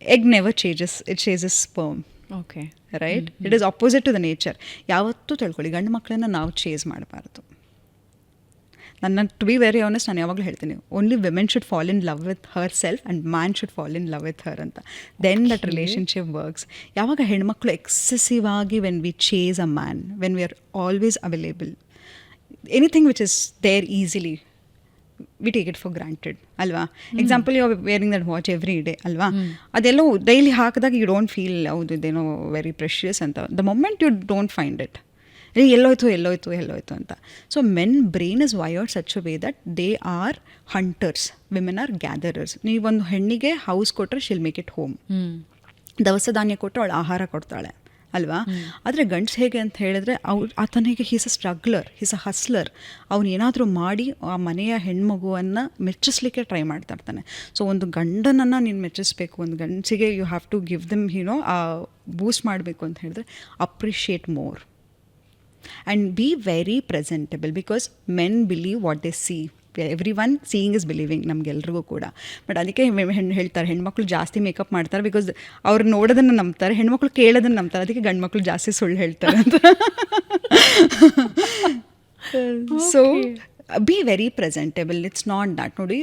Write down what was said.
egg never changes, it chases sperm. Okay. Right, it is opposite to the nature. ಯಾವತ್ತೂ ತಿಳ್ಕೊಳ್ಳಿ, ಗಂಡು ಮಕ್ಕಳನ್ನ ನಾವು ಚೇಸ್ ಮಾಡಬಾರ್ದು. ಟು ಬಿ ವೆರಿ ಆನೆಸ್ಟ್, ನಾನು ಯಾವಾಗಲೂ ಹೇಳ್ತೀನಿ, only women should fall in love with herself and man should fall in love with her ಅಂತ. Then that relationship works. ಯಾವಾಗ ಹೆಣ್ಮಕ್ಳು ಎಕ್ಸೆಸಿವ್ ಆಗಿ when we chase a man, when we are always available, anything which is there easily, we take it for granted ಅಲ್ವಾ. Example, you are wearing that watch every day ಅಲ್ವಾ, ಅದೆಲ್ಲೋ daily ಹಾಕಿದಾಗ you don't feel ಹೌದು ಇದೇನೋ very precious ಅಂತ. The moment you don't find it, ಎಲ್ಲೋಯ್ತು ಅಂತ. So men brain is wired such a way that they are hunters, women are gatherers. ನೀವೊಂದು ಹೆಣ್ಣಿಗೆ ಹೌಸ್ ಕೊಟ್ಟರೆ ಶಿಲ್ ಮೇಕ್ ಇಟ್ ಹೋಮ್, ದವಸ ಧಾನ್ಯ ಕೊಟ್ಟರೆ ಅವಳು ಆಹಾರ ಕೊಡ್ತಾಳೆ ಅಲ್ವಾ. ಆದರೆ ಗಂಡ್ಸ್ ಹೇಗೆ ಅಂತ ಹೇಳಿದ್ರೆ, ಆತನಿಗೆ ಹೀಸ್ ಅ ಸ್ಟ್ರಗ್ಲರ್, ಹೀಸ್ ಅ ಹಸ್ಲರ್. ಅವನು ಏನಾದರೂ ಮಾಡಿ ಆ ಮನೆಯ ಹೆಣ್ಮಗುವನ್ನು ಮೆಚ್ಚಿಸ್ಲಿಕ್ಕೆ ಟ್ರೈ ಮಾಡ್ತಾ ಇರ್ತಾನೆ. ಸೊ ಒಂದು ಗಂಡನನ್ನು ನೀನು ಮೆಚ್ಚಿಸ್ಬೇಕು, ಒಂದು ಗಂಡಸಿಗೆ you have to give them boost ಮಾಡಬೇಕು ಅಂತ ಹೇಳಿದ್ರೆ, appreciate more and be very presentable, because men believe what they see. Every one seeing is believing, ನಮಗೆಲ್ರಿಗೂ ಕೂಡ. ಬಟ್ ಅದಕ್ಕೆ ಹೇಳ್ತಾರೆ, ಹೆಣ್ಮಕ್ಳು ಜಾಸ್ತಿ ಮೇಕಪ್ ಮಾಡ್ತಾರೆ ಬಿಕಾಸ್ ಅವ್ರು ನೋಡೋದನ್ನು ನಂಬ್ತಾರೆ, ಹೆಣ್ಮಕ್ಳು ಕೇಳೋದನ್ನು ನಂಬ್ತಾರೆ. ಅದಕ್ಕೆ ಗಂಡು ಮಕ್ಳು ಜಾಸ್ತಿ ಸುಳ್ಳು ಹೇಳ್ತಾರೆ ಅಂತ. So B very presentable, it's not that. ನೋಡಿ,